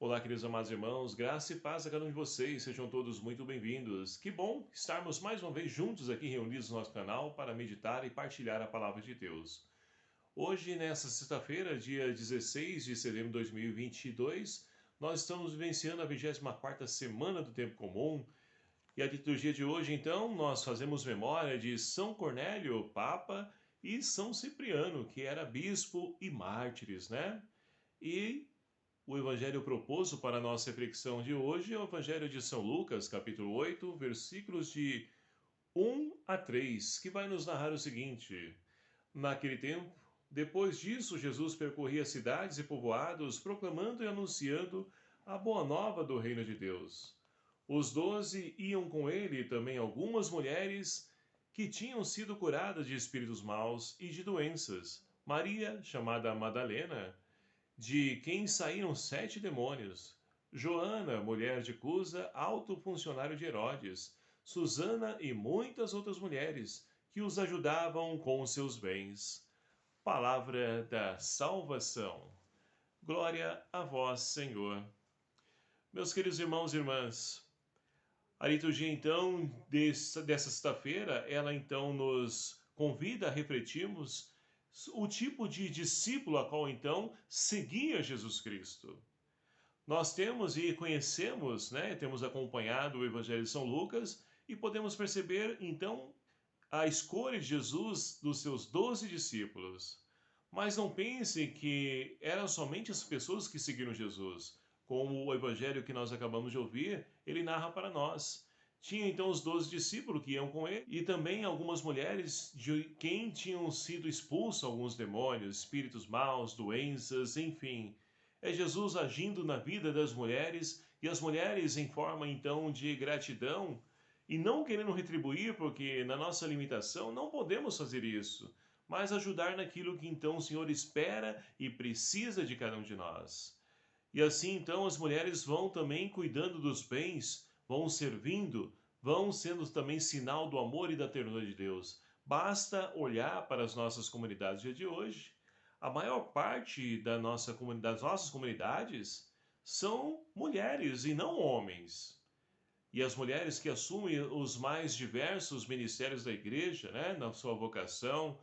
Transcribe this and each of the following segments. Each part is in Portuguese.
Olá, queridos amados irmãos, graça e paz a cada um de vocês, sejam todos muito bem-vindos. Que bom estarmos mais uma vez juntos aqui reunidos no nosso canal para meditar e partilhar a palavra de Deus. Hoje, nessa sexta-feira, dia 16 de setembro de 2022, nós estamos vivenciando a 24ª semana do Tempo Comum e a liturgia de hoje, então, nós fazemos memória de São Cornélio, Papa, e São Cipriano, que era bispo e mártires, né? E o evangelho proposto para a nossa reflexão de hoje é o Evangelho de São Lucas, capítulo 8, versículos de 1 a 3, que vai nos narrar o seguinte: Naquele tempo, depois disso, Jesus percorria cidades e povoados, proclamando e anunciando a boa nova do reino de Deus. Os 12 iam com ele também algumas mulheres que tinham sido curadas de espíritos maus e de doenças. Maria, chamada Madalena, de quem saíram 7 demônios. Joana, mulher de Cusa, alto funcionário de Herodes. Susana e muitas outras mulheres que os ajudavam com seus bens. Palavra da salvação. Glória a vós, Senhor. Meus queridos irmãos e irmãs, a liturgia então dessa sexta-feira, ela então nos convida a refletirmos o tipo de discípulo a qual então seguia Jesus Cristo. Nós temos e conhecemos, né, temos acompanhado o Evangelho de São Lucas e podemos perceber então a escolha de Jesus dos seus 12 discípulos. Mas não pense que eram somente as pessoas que seguiram Jesus. Como o evangelho que nós acabamos de ouvir, ele narra para nós. Tinha então os 12 discípulos que iam com ele e também algumas mulheres de quem tinham sido expulsos alguns demônios, espíritos maus, doenças, enfim. É Jesus agindo na vida das mulheres e as mulheres em forma então de gratidão e não querendo retribuir, porque na nossa limitação não podemos fazer isso, mas ajudar naquilo que então o Senhor espera e precisa de cada um de nós. E assim então as mulheres vão também cuidando dos bens, vão servindo, vão sendo também sinal do amor e da ternura de Deus. Basta olhar para as nossas comunidades do dia de hoje. A maior parte das nossas comunidades são mulheres e não homens. E as mulheres que assumem os mais diversos ministérios da igreja, né, na sua vocação,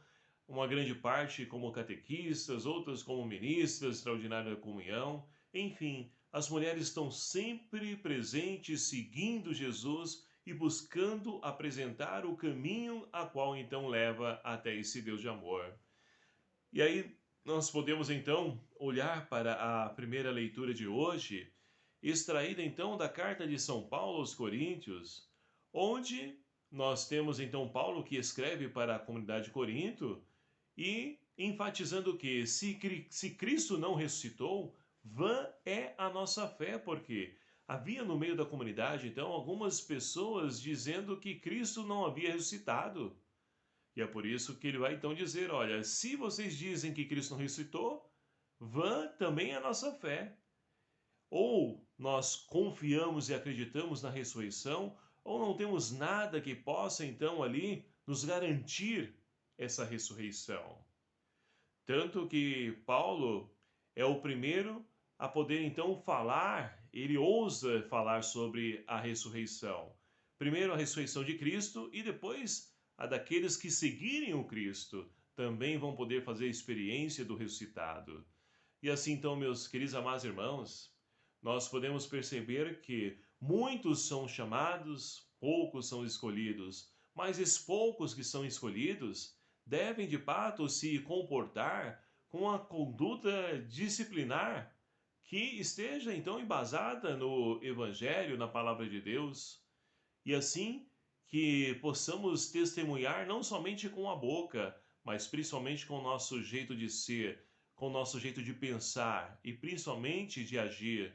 uma grande parte como catequistas, outras como ministras extraordinárias da comunhão, enfim, as mulheres estão sempre presentes, seguindo Jesus e buscando apresentar o caminho a qual então leva até esse Deus de amor. E aí nós podemos então olhar para a primeira leitura de hoje, extraída então da carta de São Paulo aos Coríntios, onde nós temos então Paulo que escreve para a comunidade de Corinto e enfatizando que se Cristo não ressuscitou, vã é a nossa fé, porque havia no meio da comunidade então algumas pessoas dizendo que Cristo não havia ressuscitado. E é por isso que ele vai então dizer: olha, se vocês dizem que Cristo não ressuscitou, vã também é a nossa fé. Ou nós confiamos e acreditamos na ressurreição, ou não temos nada que possa então ali nos garantir essa ressurreição. Tanto que Paulo é o primeiro a poder então falar, ele ousa falar sobre a ressurreição. Primeiro a ressurreição de Cristo e depois a daqueles que seguirem o Cristo também vão poder fazer a experiência do ressuscitado. E assim então, meus queridos amados irmãos, nós podemos perceber que muitos são chamados, poucos são escolhidos, mas esses poucos que são escolhidos devem de fato se comportar com a conduta disciplinar que esteja então embasada no Evangelho, na palavra de Deus, e assim que possamos testemunhar não somente com a boca, mas principalmente com o nosso jeito de ser, com o nosso jeito de pensar e principalmente de agir.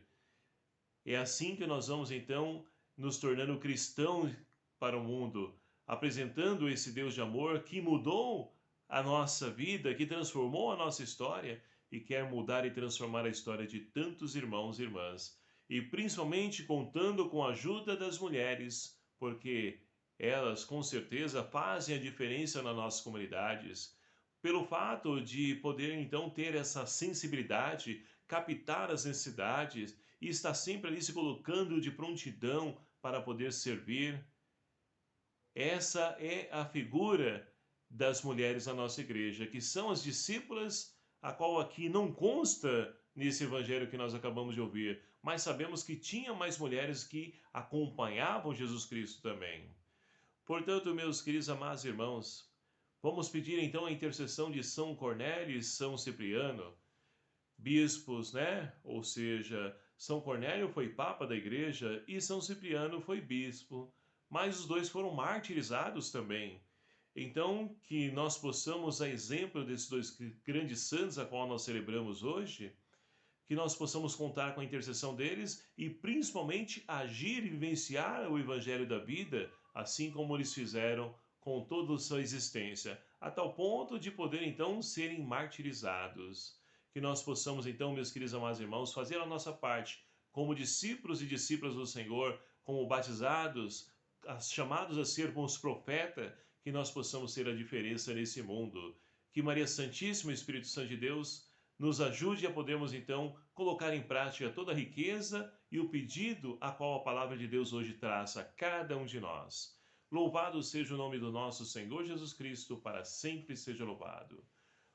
É assim que nós vamos então nos tornando cristãos para o mundo, apresentando esse Deus de amor que mudou a nossa vida, que transformou a nossa história e quer mudar e transformar a história de tantos irmãos e irmãs. E principalmente contando com a ajuda das mulheres, porque elas com certeza fazem a diferença nas nossas comunidades. Pelo fato de poder então ter essa sensibilidade, captar as necessidades e está sempre ali se colocando de prontidão para poder servir. Essa é a figura das mulheres da nossa igreja, que são as discípulas, a qual aqui não consta nesse evangelho que nós acabamos de ouvir, mas sabemos que tinha mais mulheres que acompanhavam Jesus Cristo também. Portanto, meus queridos amados irmãos, vamos pedir então a intercessão de São Cornélio e São Cipriano, bispos, né? Ou seja, São Cornélio foi papa da igreja e São Cipriano foi bispo, mas os dois foram martirizados também. Então, que nós possamos, a exemplo desses dois grandes santos a qual nós celebramos hoje, que nós possamos contar com a intercessão deles e principalmente agir e vivenciar o evangelho da vida, assim como eles fizeram com toda a sua existência, a tal ponto de poder então serem martirizados. Que nós possamos então, meus queridos amados irmãos, fazer a nossa parte como discípulos e discípulas do Senhor, como batizados, chamados a ser como os profetas, que nós possamos ser a diferença nesse mundo. Que Maria Santíssima, Espírito Santo de Deus, nos ajude a podermos então colocar em prática toda a riqueza e o pedido a qual a palavra de Deus hoje traz a cada um de nós. Louvado seja o nome do nosso Senhor Jesus Cristo, para sempre seja louvado.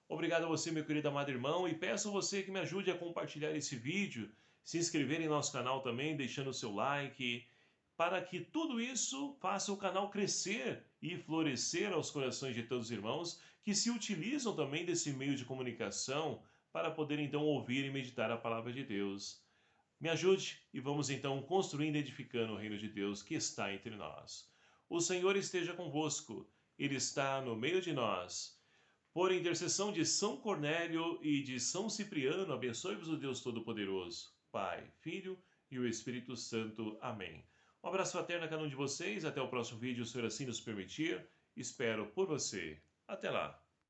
Obrigado a você, meu querido amado irmão, e peço a você que me ajude a compartilhar esse vídeo, se inscrever em nosso canal também, deixando o seu like, para que tudo isso faça o canal crescer e florescer aos corações de todos os irmãos que se utilizam também desse meio de comunicação para poder então ouvir e meditar a palavra de Deus. Me ajude e vamos então construindo e edificando o reino de Deus que está entre nós. O Senhor esteja convosco, Ele está no meio de nós. Por intercessão de São Cornélio e de São Cipriano, abençoe-vos o Deus Todo-Poderoso, Pai, Filho e o Espírito Santo. Amém. Um abraço fraterno a cada um de vocês. Até o próximo vídeo, se o Senhor assim nos permitir. Espero por você. Até lá.